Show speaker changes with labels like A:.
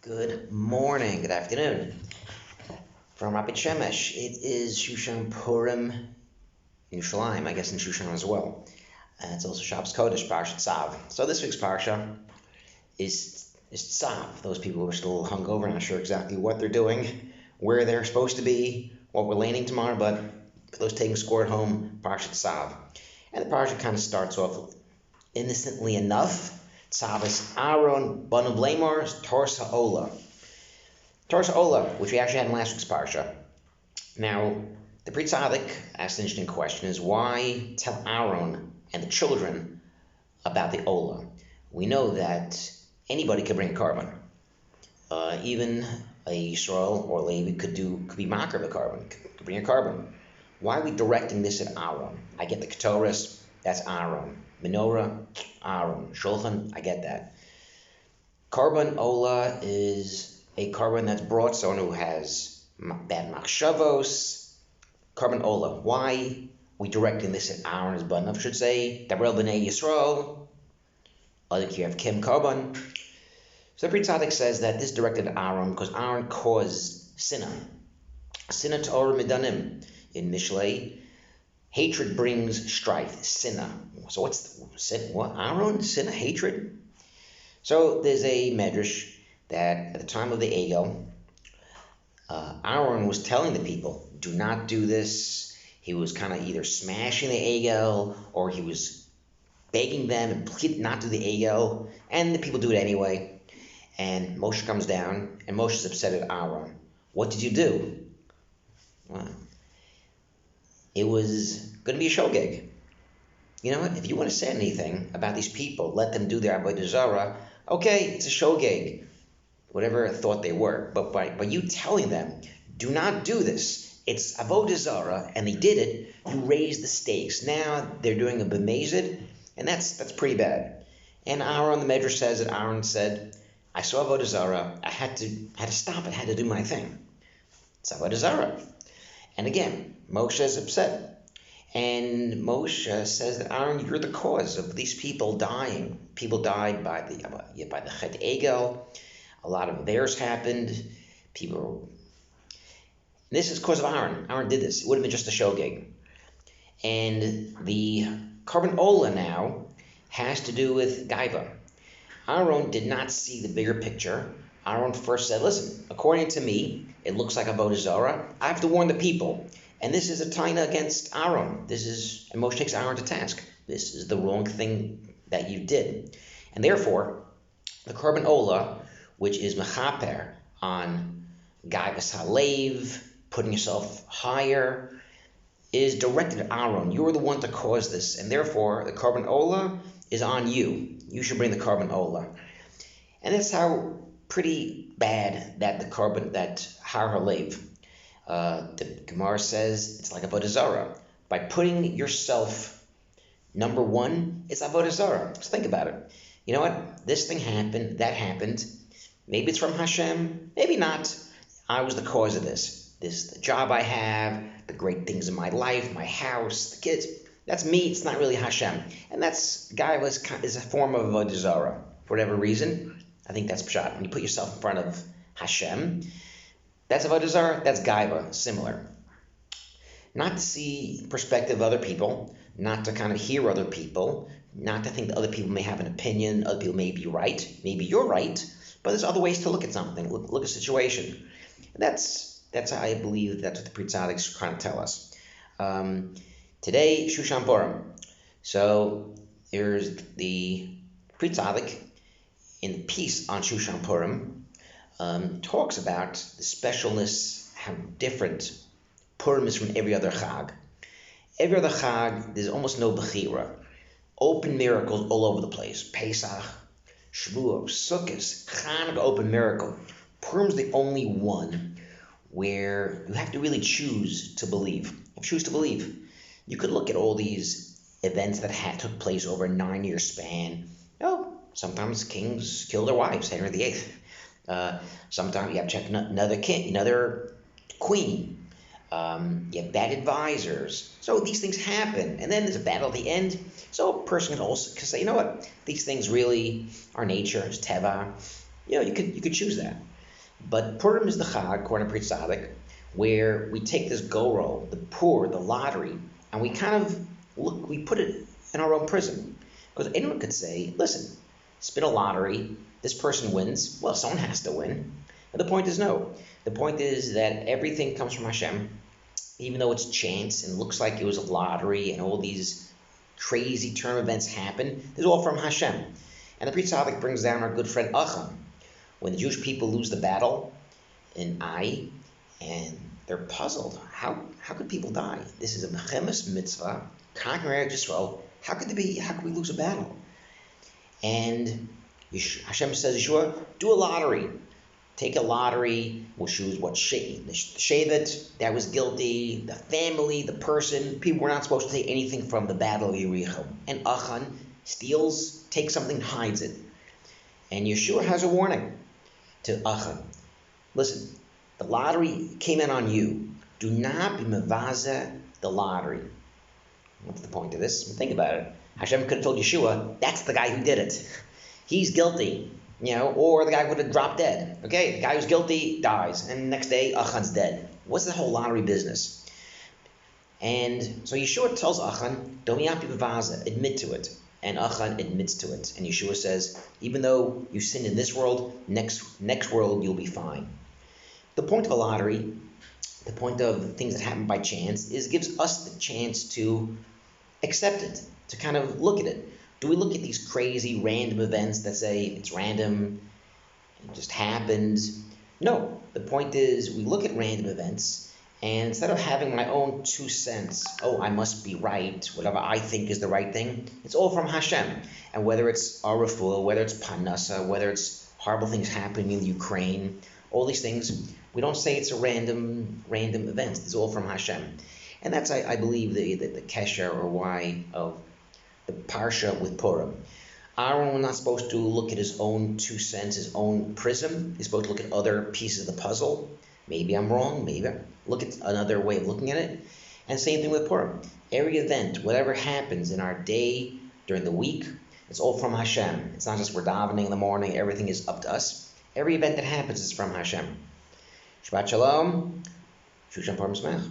A: Good morning, good afternoon. From Rabbi Shemesh, it is Shushan Purim in Yerushalayim, I guess in Shushan as well. It's also Shabbos Kodesh, Parshat Tzav. So this week's Parsha is tzav. Those people who are still hungover, not sure exactly what they're doing, where they're supposed to be, what we're landing tomorrow, but for those taking score at home, Parshat Tzav. And the Parsha kind of starts off innocently enough. Tzav is Aaron, Banav Lamar, Torsa Ola. Torsa Ola, which we actually had in last week's Parsha. Now, the Pri Tzaddik asked an interesting question, is why tell Aaron and the children about the Ola? We know that anybody could bring a carbon. Even a Yisrael or Levi could be makar of a carbon, could bring a carbon. Why are we directing this at Aaron? I get the Ketoris, that's Aaron. Menorah, Aaron. Shulchan, I get that. Carbon Ola is a carbon that's brought someone who has bad machshavos. Carbon Ola. Why are we directing this at Aaron as Banav should say? Dabrel b'nei Yisrael. Other you have Kim Carbon. So the Pri Tzaddik says that this is directed at Aaron because Aaron caused sinna. Sinna ta'or midanim in Mishlei. Hatred brings strife, sinna. So what's sin? What? Aaron? Sinna, hatred? So there's a medrash that at the time of the Egel, Aaron was telling the people, do not do this. He was kind of either smashing the Egel or he was begging them and pleaded not to do the Egel. And the people do it anyway. And Moshe comes down and Moshe is upset at Aaron. What did you do? Well, it was going to be a shogeg. You know what? If you want to say anything about these people, let them do their avodah zarah. Okay, it's a shogeg, whatever thought they were. But by you telling them, do not do this, it's avodah zarah, and they did it, you raise the stakes. Now they're doing a b'mezid, and that's pretty bad. And Aaron, the Medrash says that Aaron said, I saw avodah zarah, I had to stop it, had to do my thing. It's avodah zarah. And again, Moshe is upset. And Moshe says that Aaron, you're the cause of these people dying. People died by the Chet Egel. A lot of theirs happened. This is because of Aaron. Aaron did this. It would have been just a shogeg. And the carbon Ola now has to do with Gaiva. Aaron did not see the bigger picture. Aaron first said, listen, according to me, it looks like avodah zarah. I have to warn the people. And this is a taina against Aaron. And Moshe takes Aaron to task. This is the wrong thing that you did. And therefore, the carbon Ola, which is mechaper on gaivas halev, putting yourself higher, is directed at Aaron. You're the one to cause this. And therefore, the carbon Ola is on you. You should bring the carbon Ola. And that's how pretty bad that har halev. The Gemara says it's like avodah zarah. By putting yourself number one, it's avodah zarah. Just think about it. You know what? This thing happened. That happened. Maybe it's from Hashem. Maybe not. I was the cause of this. The job I have, the great things in my life, my house, the kids. That's me. It's not really Hashem. And is a form of avodah zarah. For whatever reason, I think that's pshat. When you put yourself in front of Hashem, that's avodah zarah, that's gaiva, similar. Not to see perspective of other people, not to kind of hear other people, not to think that other people may have an opinion, other people may be right, maybe you're right, but there's other ways to look at something, look at a situation. And that's how I believe that's what the Pri Tzaddik is trying to tell us. Today, Shushan Purim. So there's the Pri Tzaddik in the piece on Shushan Purim, talks about the specialness, how different Purim is from every other Chag. Every other Chag, there's almost no Bechira. Open miracles all over the place. Pesach, Shavuot, Sukkot, Chanukah, open miracle. Purim's the only one where you have to really choose to believe. Choose to believe. You could look at all these events that took place over a 9-year span. Sometimes kings kill their wives, Henry VIII. Sometimes you have to check another king, another queen. You have bad advisors. So these things happen. And then there's a battle at the end. So a person can also say, you know what? These things really are nature, it's teva. You could choose that. But Purim is the Chag, according to Pri Tzaddik, where we take this go-roll, the poor, the lottery, and we kind of look, we put it in our own prism. Because anyone could say, listen, spin a lottery, this person wins, well, someone has to win. And the point is no. The point is that everything comes from Hashem, even though it's chance and looks like it was a lottery and all these crazy term events happen, it's all from Hashem. And the Pri Tzaddik brings down our good friend Achan. When the Jewish people lose the battle in Ai, and they're puzzled, how could people die? This is a Mechemes mitzvah, conquering Yisrael. How could we lose a battle? And Hashem says, Yeshua, do a lottery. Take a lottery. We'll choose what the Shevet that was guilty, the family, the person. People were not supposed to take anything from the battle of Yericho. And Achan steals, takes something, hides it. And Yeshua has a warning to Achan. Listen, the lottery came in on you. Do not be mevaza the lottery. What's the point of this? Think about it. Hashem could have told Yeshua, that's the guy who did it. He's guilty, or the guy would have dropped dead. Okay, the guy who's guilty dies, and the next day, Achan's dead. What's the whole lottery business? And so Yeshua tells Achan, don't be mevaza, admit to it. And Achan admits to it. And Yeshua says, even though you sinned in this world, next world you'll be fine. The point of a lottery, the point of things that happen by chance, is gives us the chance to accept it, to kind of look at it. Do we look at these crazy random events that say it's random, it just happened? No. The point is we look at random events, and instead of having my own 2 cents, I must be right, whatever I think is the right thing, it's all from Hashem. And whether it's Arafua, whether it's Panasa, whether it's horrible things happening in Ukraine, all these things, we don't say it's a random event. It's all from Hashem. And that's, I believe, the kesher or why of the parsha with Purim. Aaron was not supposed to look at his own 2 cents, his own prism. He's supposed to look at other pieces of the puzzle. Maybe I'm wrong, maybe look at another way of looking at it. And same thing with Purim. Every event, whatever happens in our day, during the week, it's all from Hashem. It's not just we're davening in the morning, everything is up to us. Every event that happens is from Hashem. Shabbat Shalom. Shushan Purim Smech.